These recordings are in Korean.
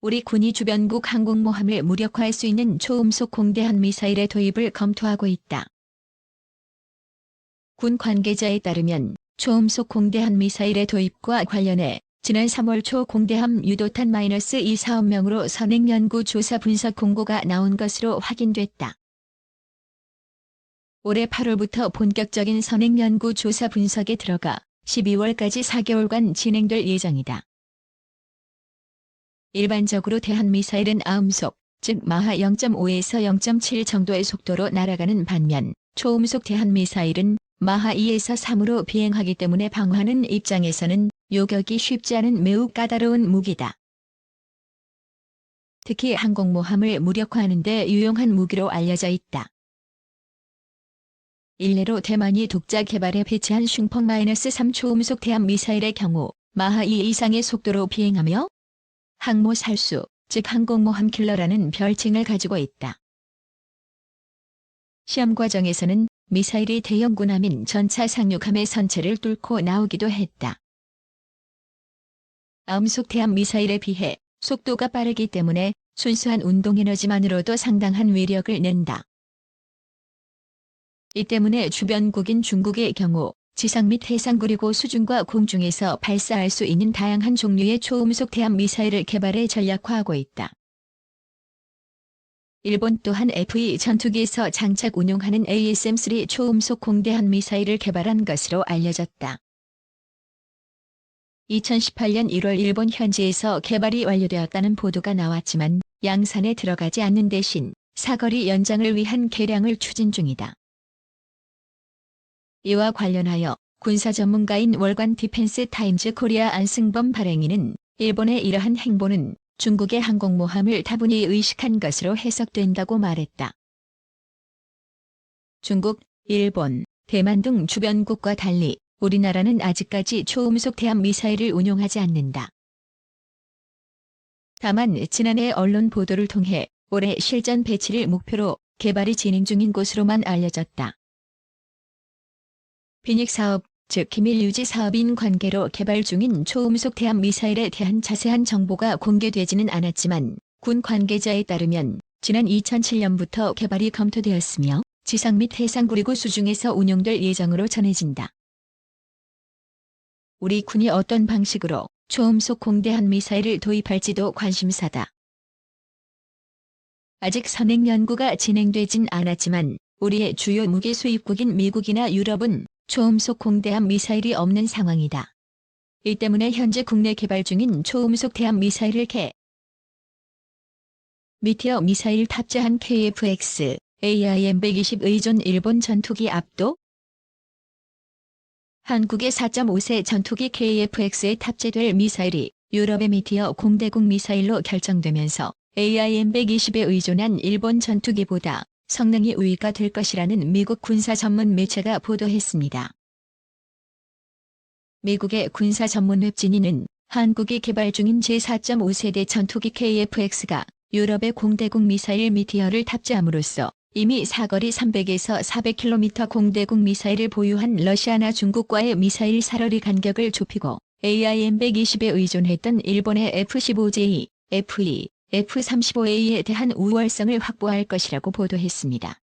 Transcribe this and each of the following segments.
우리 군이 주변국 항공모함을 무력화할 수 있는 초음속 공대함 미사일의 도입을 검토하고 있다. 군 관계자에 따르면 초음속 공대함 미사일의 도입과 관련해 지난 3월 초 공대함 유도탄 -2 사업명으로 선행 연구 조사 분석 공고가 나온 것으로 확인됐다. 올해 8월부터 본격적인 선행 연구 조사 분석에 들어가 12월까지 4개월간 진행될 예정이다. 일반적으로 대한미사일은 아음속, 즉 마하 0.5에서 0.7 정도의 속도로 날아가는 반면 초음속 대한미사일은 마하 2에서 3으로 비행하기 때문에 방어하는 입장에서는 요격이 쉽지 않은 매우 까다로운 무기다. 특히 항공모함을 무력화하는 데 유용한 무기로 알려져 있다. 일례로 대만이 독자 개발에 배치한 슝펑 -3 초음속 대함미사일의 경우 마하 2 이상의 속도로 비행하며 항모 살수, 즉 항공모함 킬러라는 별칭을 가지고 있다. 시험 과정에서는 미사일이 대형 군함인 전차 상륙함의 선체를 뚫고 나오기도 했다. 아음속 대함 미사일에 비해 속도가 빠르기 때문에 순수한 운동에너지만으로도 상당한 위력을 낸다. 이 때문에 주변국인 중국의 경우 지상 및 해상 그리고 수중과 공중에서 발사할 수 있는 다양한 종류의 초음속 대함 미사일을 개발해 전략화하고 있다. 일본 또한 FE 전투기에서 장착 운용하는 ASM-3 초음속 공대함 미사일을 개발한 것으로 알려졌다. 2018년 1월 일본 현지에서 개발이 완료되었다는 보도가 나왔지만 양산에 들어가지 않는 대신 사거리 연장을 위한 개량을 추진 중이다. 이와 관련하여 군사 전문가인 월간 디펜스 타임즈 코리아 안승범 발행인은 일본의 이러한 행보는 중국의 항공모함을 다분히 의식한 것으로 해석된다고 말했다. 중국, 일본, 대만 등 주변국과 달리 우리나라는 아직까지 초음속 대함 미사일을 운용하지 않는다. 다만 지난해 언론 보도를 통해 올해 실전 배치를 목표로 개발이 진행 중인 것으로만 알려졌다. 비닉 사업, 즉 기밀 유지 사업인 관계로 개발 중인 초음속 대함 미사일에 대한 자세한 정보가 공개되지는 않았지만 군 관계자에 따르면 지난 2007년부터 개발이 검토되었으며 지상 및 해상 그리고 수중에서 운용될 예정으로 전해진다. 우리 군이 어떤 방식으로 초음속 공대함 미사일을 도입할지도 관심사다. 아직 선행 연구가 진행되진 않았지만 우리의 주요 무기 수입국인 미국이나 유럽은 초음속 공대함 미사일이 없는 상황이다. 이 때문에 현재 국내 개발 중인 초음속 대함 미사일을 미티어 미사일 탑재한 KF-X, AIM-120 의존 일본 전투기 압도 한국의 4.5세 전투기 KF-X에 탑재될 미사일이 유럽의 미티어 공대공 미사일로 결정되면서 AIM-120에 의존한 일본 전투기보다 성능이 우위가 될 것이라는 미국 군사 전문 매체가 보도했습니다. 미국의 군사 전문 웹진이는 한국이 개발 중인 제4.5세대 전투기 KF-X가 유럽의 공대공 미사일 미티어를 탑재함으로써 이미 사거리 300에서 400km 공대공 미사일을 보유한 러시아나 중국과의 미사일 사거리 간격을 좁히고 AIM-120에 의존했던 일본의 F-15J, F-2, F-35A에 대한 우월성을 확보할 것이라고 보도했습니다.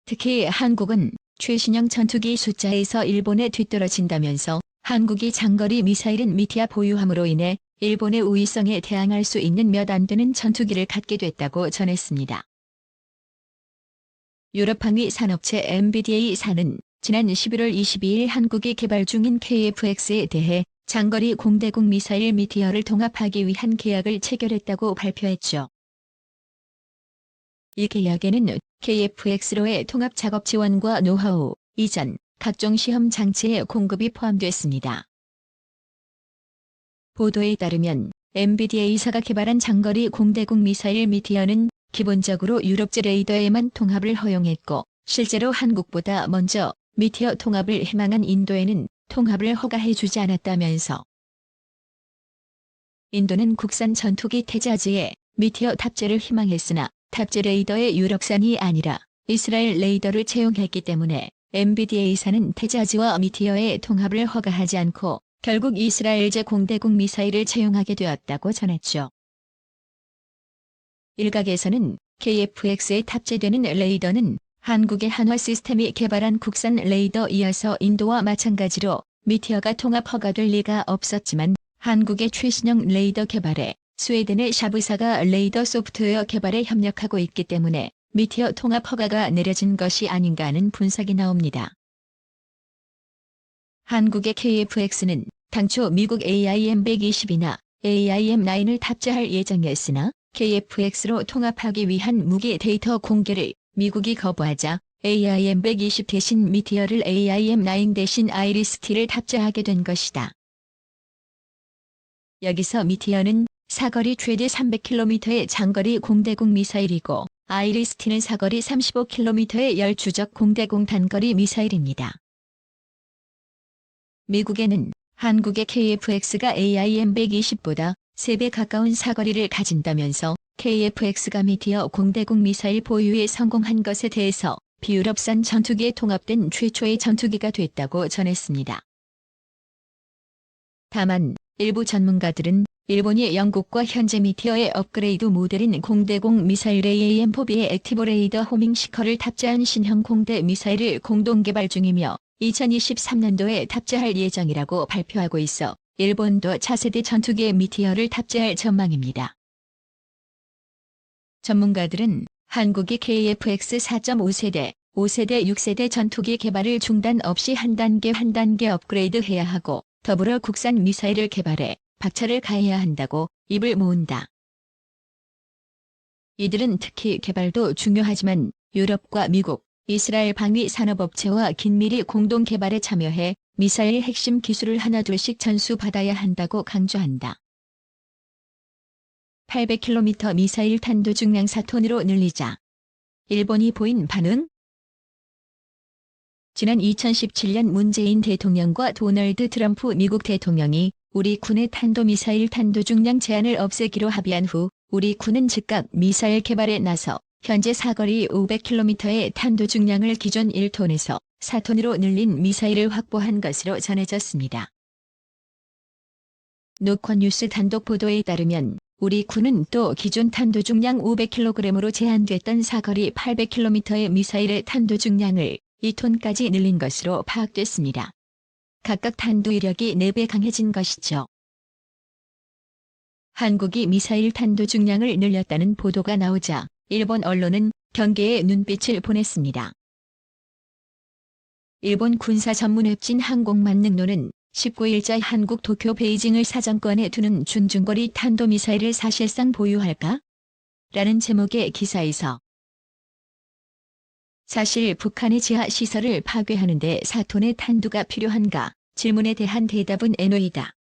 특히 한국은 최신형 전투기 숫자에서 일본에 뒤떨어진다면서 한국이 장거리 미사일인 미티아 보유함으로 인해 일본의 우위성에 대항할 수 있는 몇 안 되는 전투기를 갖게 됐다고 전했습니다. 유럽 항위 산업체 MBDA사는 지난 11월 22일 한국이 개발 중인 KF-X에 대해 장거리 공대공 미사일 미티어를 통합하기 위한 계약을 체결했다고 발표했죠. 이 계약에는 KF-X로의 통합 작업 지원과 노하우, 이전, 각종 시험 장치의 공급이 포함됐습니다. 보도에 따르면 MBDA사가 개발한 장거리 공대공 미사일 미티어는 기본적으로 유럽제 레이더에만 통합을 허용했고 실제로 한국보다 먼저 미티어 통합을 희망한 인도에는 통합을 허가해주지 않았다면서 인도는 국산 전투기 태자즈에 미티어 탑재를 희망했으나 탑재 레이더의 유럽산이 아니라 이스라엘 레이더를 채용했기 때문에 MBDA사는 태자즈와 미티어의 통합을 허가하지 않고 결국 이스라엘제 공대공 미사일을 채용하게 되었다고 전했죠. 일각에서는 KF-X에 탑재되는 레이더는 한국의 한화 시스템이 개발한 국산 레이더이어서 인도와 마찬가지로 미티어가 통합 허가될 리가 없었지만 한국의 최신형 레이더 개발에 스웨덴의 샤브사가 레이더 소프트웨어 개발에 협력하고 있기 때문에 미티어 통합 허가가 내려진 것이 아닌가 하는 분석이 나옵니다. 한국의 KF-X는 당초 미국 AIM-120이나 AIM-9을 탑재할 예정이었으나 KF-X로 통합하기 위한 무기 데이터 공개를 미국이 거부하자 AIM-120 대신 미티어를 AIM-9 대신 아이리스-T를 탑재하게 된 것이다. 여기서 미티어는 사거리 최대 300km의 장거리 공대공 미사일이고 아이리스-T는 사거리 35km의 열추적 공대공 단거리 미사일입니다. 미국에는 한국의 KF-X가 AIM-120보다 3배 가까운 사거리를 가진다면서 KF-X가 미티어 공대공 미사일 보유에 성공한 것에 대해서 비유럽산 전투기에 통합된 최초의 전투기가 됐다고 전했습니다. 다만 일부 전문가들은 일본이 영국과 현재 미티어의 업그레이드 모델인 공대공 미사일 AIM-4B의 액티브 레이더 호밍 시커를 탑재한 신형 공대 미사일을 공동 개발 중이며 2023년도에 탑재할 예정이라고 발표하고 있어 일본도 차세대 전투기에 미티어를 탑재할 전망입니다. 전문가들은 한국이 KF-X 4.5세대, 5세대, 6세대 전투기 개발을 중단 없이 한 단계 업그레이드해야 하고 더불어 국산 미사일을 개발해 박차를 가해야 한다고 입을 모은다. 이들은 특히 개발도 중요하지만 유럽과 미국, 이스라엘 방위 산업업체와 긴밀히 공동 개발에 참여해 미사일 핵심 기술을 하나둘씩 전수받아야 한다고 강조한다. 800km 미사일 탄도 중량 4톤으로 늘리자. 일본이 보인 반응? 지난 2017년 문재인 대통령과 도널드 트럼프 미국 대통령이 우리 군의 탄도미사일 탄도 중량 제한을 없애기로 합의한 후 우리 군은 즉각 미사일 개발에 나서 현재 사거리 500km의 탄도 중량을 기존 1톤에서 4톤으로 늘린 미사일을 확보한 것으로 전해졌습니다. 노컷뉴스 단독 보도에 따르면 우리 군은 또 기존 탄도 중량 500kg으로 제한됐던 사거리 800km의 미사일의 탄도 중량을 2톤까지 늘린 것으로 파악됐습니다. 각각 탄도 이력이 4배 강해진 것이죠. 한국이 미사일 탄도 중량을 늘렸다는 보도가 나오자 일본 언론은 경계의 눈빛을 보냈습니다. 일본 군사 전문 웹진 항공만능론은 19일자 한국 도쿄 베이징을 사정권에 두는 중중거리 탄도미사일을 사실상 보유할까? 라는 제목의 기사에서 사실 북한의 지하시설을 파괴하는 데 4톤의 탄두가 필요한가? 질문에 대한 대답은 NO이다.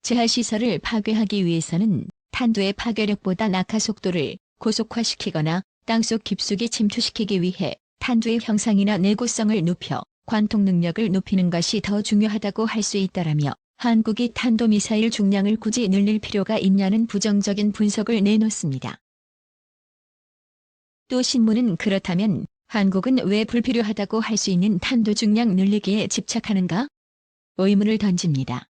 지하시설을 파괴하기 위해서는 탄두의 파괴력보다 낙하 속도를 고속화시키거나 땅속 깊숙이 침투시키기 위해 탄두의 형상이나 내구성을 높여 관통 능력을 높이는 것이 더 중요하다고 할 수 있다라며 한국이 탄도미사일 중량을 굳이 늘릴 필요가 있냐는 부정적인 분석을 내놓습니다. 또 신문은 그렇다면 한국은 왜 불필요하다고 할 수 있는 탄도 중량 늘리기에 집착하는가? 의문을 던집니다.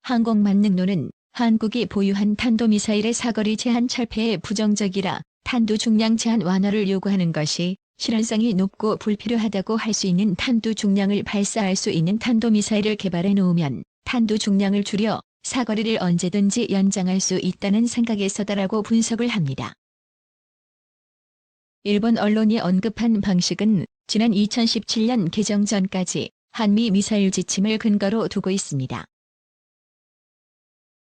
항공만능론은 한국이 보유한 탄도미사일의 사거리 제한 철폐에 부정적이라 탄도 중량 제한 완화를 요구하는 것이 실현성이 높고 불필요하다고 할 수 있는 탄도 중량을 발사할 수 있는 탄도미사일을 개발해 놓으면 탄도 중량을 줄여 사거리를 언제든지 연장할 수 있다는 생각에서다라고 분석을 합니다. 일본 언론이 언급한 방식은 지난 2017년 개정 전까지 한미 미사일 지침을 근거로 두고 있습니다.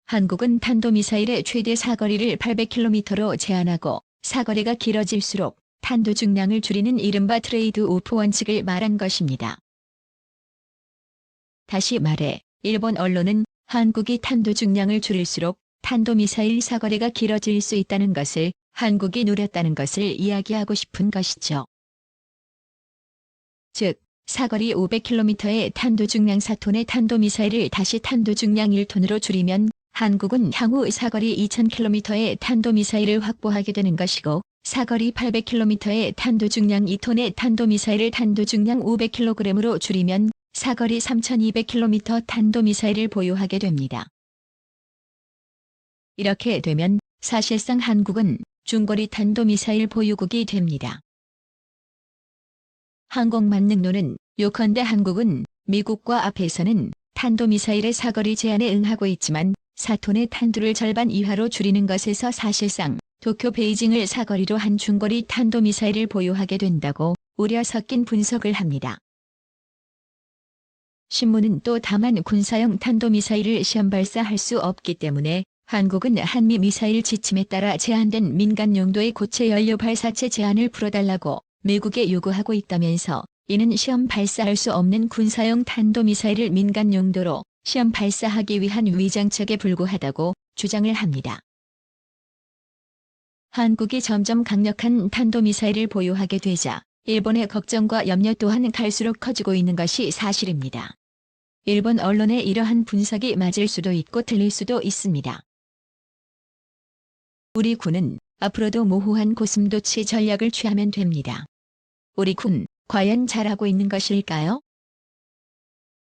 한국은 탄도미사일의 최대 사거리를 800km로 제한하고 사거리가 길어질수록 탄도 중량을 줄이는 이른바 트레이드 오프 원칙을 말한 것입니다. 다시 말해 일본 언론은 한국이 탄도 중량을 줄일수록 탄도미사일 사거리가 길어질 수 있다는 것을 한국이 노렸다는 것을 이야기하고 싶은 것이죠. 즉, 사거리 500km의 탄도 중량 4톤의 탄도미사일을 다시 탄도 중량 1톤으로 줄이면 한국은 향후 사거리 2000km의 탄도미사일을 확보하게 되는 것이고 사거리 800km의 탄도 중량 2톤의 탄도미사일을 탄도 중량 500kg으로 줄이면 사거리 3,200km 탄도미사일을 보유하게 됩니다. 이렇게 되면 사실상 한국은 중거리 탄도미사일 보유국이 됩니다. 항공만능론은 요컨대 한국은 미국과 앞에서는 탄도미사일의 사거리 제한에 응하고 있지만 4톤의 탄두를 절반 이하로 줄이는 것에서 사실상 도쿄 베이징을 사거리로 한 중거리 탄도미사일을 보유하게 된다고 우려 섞인 분석을 합니다. 신문은 또 다만 군사용 탄도미사일을 시험 발사할 수 없기 때문에 한국은 한미 미사일 지침에 따라 제한된 민간 용도의 고체 연료 발사체 제한을 풀어달라고 미국에 요구하고 있다면서 이는 시험 발사할 수 없는 군사용 탄도미사일을 민간 용도로 시험 발사하기 위한 위장책에 불과하다고 주장을 합니다. 한국이 점점 강력한 탄도미사일을 보유하게 되자 일본의 걱정과 염려 또한 갈수록 커지고 있는 것이 사실입니다. 일본 언론의 이러한 분석이 맞을 수도 있고 틀릴 수도 있습니다. 우리 군은 앞으로도 모호한 고슴도치 전략을 취하면 됩니다. 우리 군, 과연 잘하고 있는 것일까요?